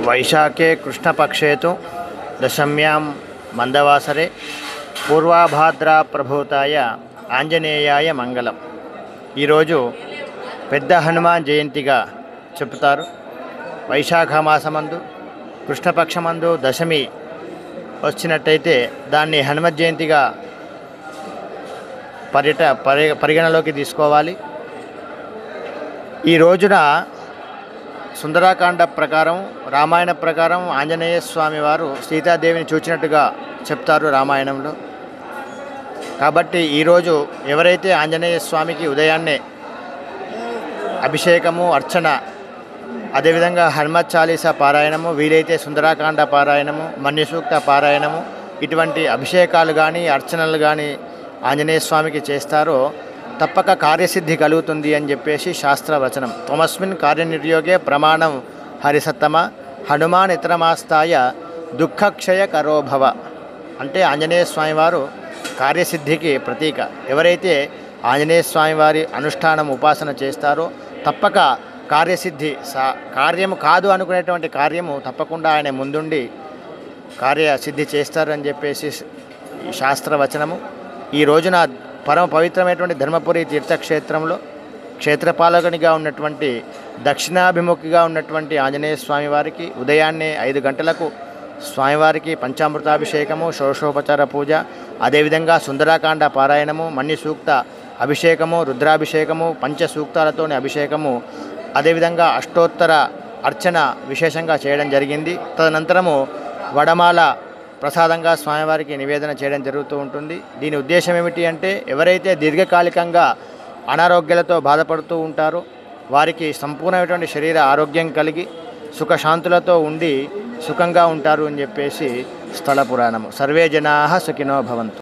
वैशाखे कृष्णपक्षे तो दशम्यां मंदवासरे पूर्वाभाद्रा प्रभूताय आंजनेयाय मंगलम ఈరోజు పెద్ద హనుమాన్ జయంతిగా చెప్తారు. వైశాఖ మాసమందు కృష్ణపక్షమందు దశమి వచ్చినట్టయితే దాన్ని హనుమత్ జయంతిగా పరిగణలోకి తీసుకోవాలి. ఈ రోజున సుందరాకాండ ప్రకారం రామాయణ ప్రకారం ఆంజనేయ స్వామి వారు సీతాదేవిని చూచినట్టుగా చెప్తారు రామాయణంలో. కాబట్టి ఈరోజు ఎవరైతే ఆంజనేయ స్వామికి ఉదయాన్నే అభిషేకము అర్చన అదేవిధంగా హనుమత్ చాలీసా పారాయణము వీలైతే సుందరాకాండ పారాయణము మన్యసూక్త పారాయణము ఇటువంటి అభిషేకాలు కానీ అర్చనలు కానీ ఆంజనేయ స్వామికి చేస్తారో తప్పక కార్యసిద్ధి కలుగుతుంది అని చెప్పేసి శాస్త్రవచనం. త్వమస్మిన్ కార్యనిర్యోగే ప్రమాణం హరిసత్తమ హనుమాన్ ఇతరమాస్తాయ దుఃఖక్షయ కరోభవ అంటే ఆంజనేయ స్వామి వారు కార్యసిద్ధికి ప్రతీక. ఎవరైతే ఆంజనేయ స్వామి వారి అనుష్ఠానం ఉపాసన చేస్తారో తప్పక కార్యసిద్ధి కార్యము కాదు అనుకునేటువంటి కార్యము తప్పకుండా ఆయన ముందుండి కార్యసిద్ధి చేస్తారని చెప్పేసి శాస్త్రవచనము. ఈ రోజున పరమ పవిత్రమైనటువంటి ధర్మపురి తీర్థక్షేత్రంలో క్షేత్రపాలకునిగా ఉన్నటువంటి దక్షిణాభిముఖిగా ఉన్నటువంటి ఆంజనేయ స్వామి వారికి ఉదయాన్నే 5 గంటలకు స్వామివారికి పంచామృతాభిషేకము, షోడశోపచార పూజ, అదేవిధంగా సుందరాకాండ పారాయణము, మన్య సూక్త అభిషేకము, రుద్రాభిషేకము, పంచసూక్తాలతోని అభిషేకము, అదేవిధంగా అష్టోత్తర అర్చన విశేషంగా చేయడం జరిగింది. తదనంతరము వడమాల ప్రసాదంగా స్వామివారికి నివేదన చేయడం జరుగుతూ ఉంటుంది. దీని ఉద్దేశం ఏమిటి అంటే, ఎవరైతే దీర్ఘకాలికంగా అనారోగ్యాలతో బాధపడుతూ ఉంటారో వారికి సంపూర్ణమైనటువంటి శరీర ఆరోగ్యం కలిగి సుఖశాంతులతో ఉండి సుఖంగా ఉంటారు అని చెప్పేసి స్థల పురాణము. సర్వే జనాః సుఖినో భవంతు.